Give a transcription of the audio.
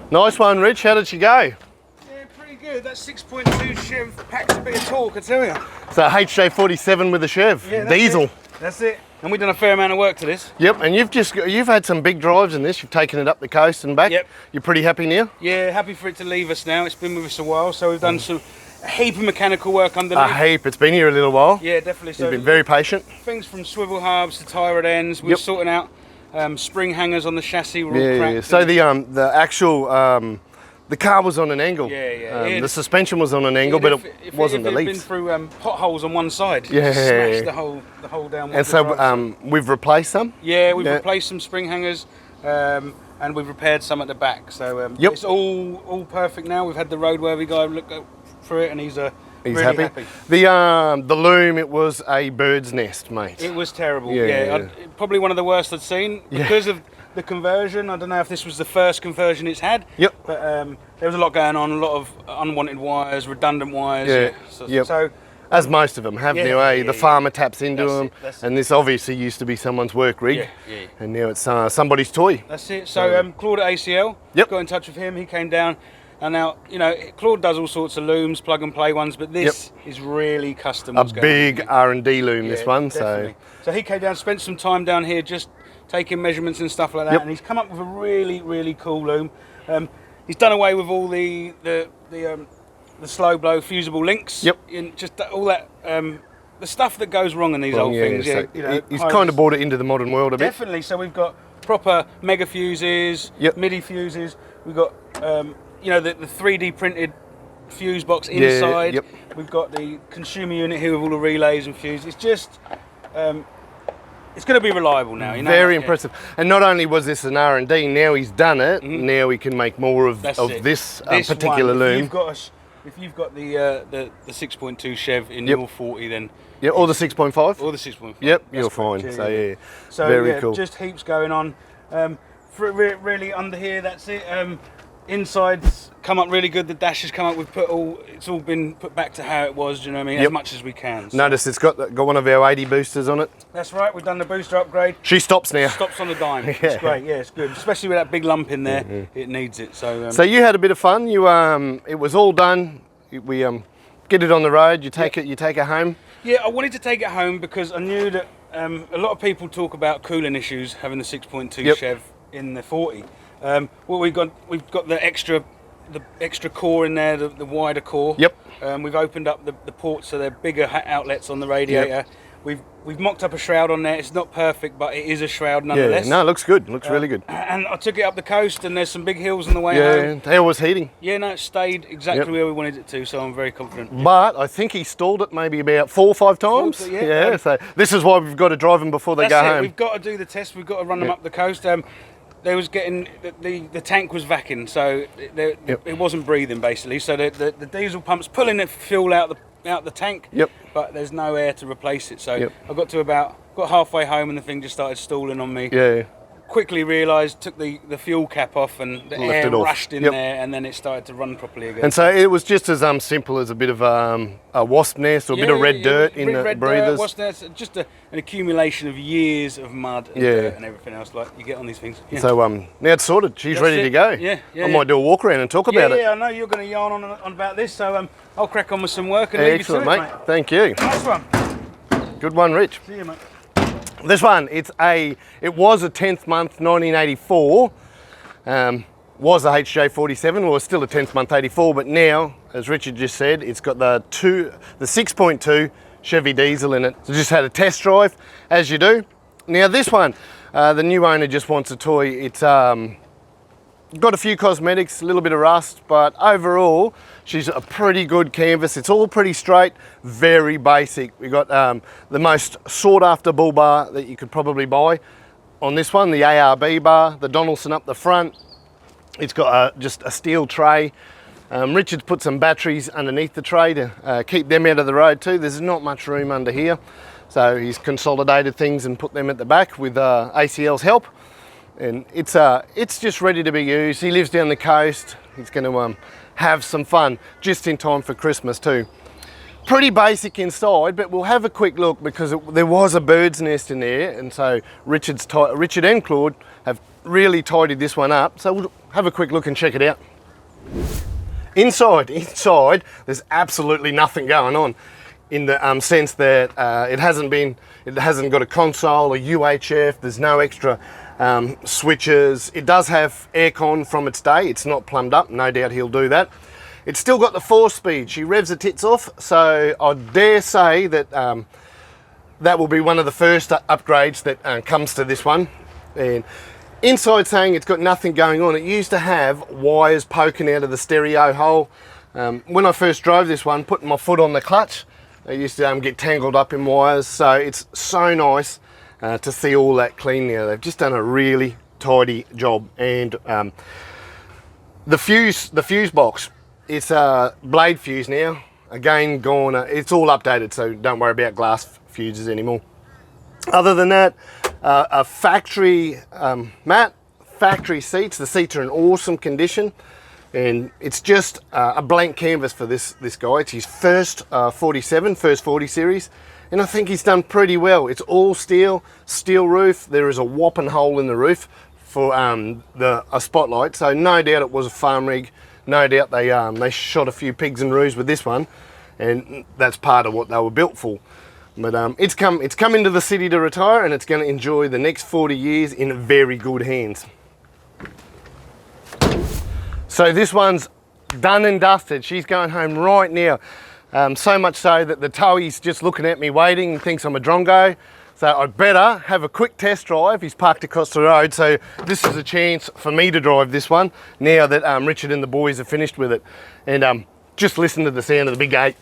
Nice one, Rich. How did she go? Yeah, pretty good. That 6.2 Chev packs a bit of torque, I tell you. So HJ47 with a Chev, Yeah, diesel. That's it. And we've done a fair amount of work to this. Yep, and you've had some big drives in this. You've taken it up the coast and back. Yep. You're pretty happy now? Yeah, happy for it to leave us now. It's been with us a while, so we've done a heap of mechanical work underneath. A heap. It's been here a little while. Yeah, definitely. So you've been very patient. Things from swivel hubs to tie rod ends. We're sorting out spring hangers on the chassis. We're all cracked. Yeah. So the actual the car was on an angle. Yeah. The suspension was on an angle, but it wasn't the leaps. Been through potholes on one side. Yeah. Smashed the whole down. And so we've replaced some. Yeah, we've replaced some spring hangers. And we've repaired some at the back. So it's all perfect now. We've had the roadworthy guy look through it, and he's really happy. The loom, it was a bird's nest, mate. It was terrible. Yeah. Probably one of the worst I'd seen because of the conversion. I don't know if this was the first conversion it's had. Yep. But there was a lot going on, a lot of unwanted wires, redundant wires. Yeah. So as most of them have now, the farmer taps into them, and this obviously used to be someone's work rig, and now it's somebody's toy. That's it. So Claude at ACL, got in touch with him. He came down, and now Claude does all sorts of looms, plug and play ones, but this is really custom. A big R&D loom, this one. Definitely. So he came down, spent some time down here, just taking measurements and stuff like that, and he's come up with a really cool loom. He's done away with all the slow blow fusible links. Just all that the stuff that goes wrong in these old things. So he's kind of brought it into the modern world a bit. Definitely. So we've got proper mega fuses, MIDI fuses. We've got the 3D printed fuse box inside. We've got the consumer unit here with all the relays and fuses. It's just it's going to be reliable now. Very impressive. And not only was this an R&D, now he's done it. Now he can make more of this particular loom. If you've got the 6.2 Chev in your 40, then or the 6.5, or the 6.5. Yep, you're fine. So very cool. Just heaps going on. Really under here, that's it. Inside's come up really good. The dash has come up. It's all been put back to how it was. Do you know what I mean? As much as we can. So. Notice it's got one of our 80 boosters on it. That's right. We've done the booster upgrade. She stops now. Stops on the dime. It's great. Yeah, it's good. Especially with that big lump in there, it needs it. So you had a bit of fun. You it was all done. We get it on the road. You take it home. Yeah, I wanted to take it home because I knew that a lot of people talk about cooling issues having the 6.2 Chev in the 40. Well, we've got the extra core in there, the wider core. We've opened up the ports so they're bigger outlets on the radiator. We've mocked up a shroud on there. It's not perfect, but it is a shroud nonetheless. Yeah, no, it looks good. It looks really good. And I took it up the coast, and there's some big hills on the way home. How was heating? Yeah, no, it stayed exactly where we wanted it to, so I'm very confident. But I think he stalled it maybe about 4 or 5 times. So this is why we've got to drive them before they go home. We've got to do the test. We've got to run them up the coast. They was getting the tank was vacuum, so it wasn't breathing basically. So the diesel pump's pulling the fuel out the tank, but there's no air to replace it. So I got halfway home and the thing just started stalling on me. Quickly realised, took the fuel cap off, and the air rushed in there, and then it started to run properly again. And so it was just as simple as a bit of a wasp nest or a bit of red dirt in the breathers. Wasp nest, just an accumulation of years of mud and dirt and everything else like you get on these things. So now it's sorted. She's ready to go. I might do a walk around and talk about it. Yeah, I know you're going to yarn on about this, so I'll crack on with some work and leave you to it, mate. Thank you. Nice one. Good one, Rich. See you, mate. This one, it was a 10th month 1984, was a HJ47, well, it's still a 10th month 84, but now, as Richard just said, it's got the 6.2 Chevy diesel in it. So just had a test drive, as you do. Now this one, the new owner just wants a toy. It's got a few cosmetics, a little bit of rust, but overall, she's a pretty good canvas. It's all pretty straight, very basic. We got the most sought after bull bar that you could probably buy on this one, the ARB bar, the Donaldson up the front. It's got just a steel tray. Richard's put some batteries underneath the tray to keep them out of the road too. There's not much room under here. So he's consolidated things and put them at the back with ACL's help. And it's just ready to be used. He lives down the coast. He's going to have some fun just in time for Christmas too. pretty basic inside, but we'll have a quick look because there was a bird's nest in there, and so Richard and Claude have really tidied this one up. So we'll have a quick look and check it out. Inside, there's absolutely nothing going on, in the sense that it hasn't got a console or UHF. There's no extra switches. It does have aircon from its day. It's not plumbed up. No doubt he'll do that. It's still got the 4-speed. She revs the tits off, so I dare say that that will be one of the first upgrades that comes to this one. And inside, saying it's got nothing going on, it used to have wires poking out of the stereo hole. When I first drove this one, putting my foot on the clutch, I used to get tangled up in wires, so it's so nice to see all that clean now. They've just done a really tidy job. And the fuse box, it's a blade fuse now. Again, gone. It's all updated, so don't worry about glass fuses anymore. Other than that, a factory mat, factory seats. The seats are in awesome condition, and it's just a blank canvas for this guy. It's his first 47, first 40 series, and I think he's done pretty well. It's all steel roof. There is a whopping hole in the roof for a spotlight, so no doubt it was a farm rig. No doubt they shot a few pigs and roos with this one, and that's part of what they were built for. But it's come into the city to retire, and it's going to enjoy the next 40 years in very good hands. So this one's done and dusted. She's going home right now. So much so that the towie's just looking at me waiting and thinks I'm a drongo. So I better have a quick test drive. He's parked across the road, so this is a chance for me to drive this one now that Richard and the boys are finished with it. And just listen to the sound of the big gate.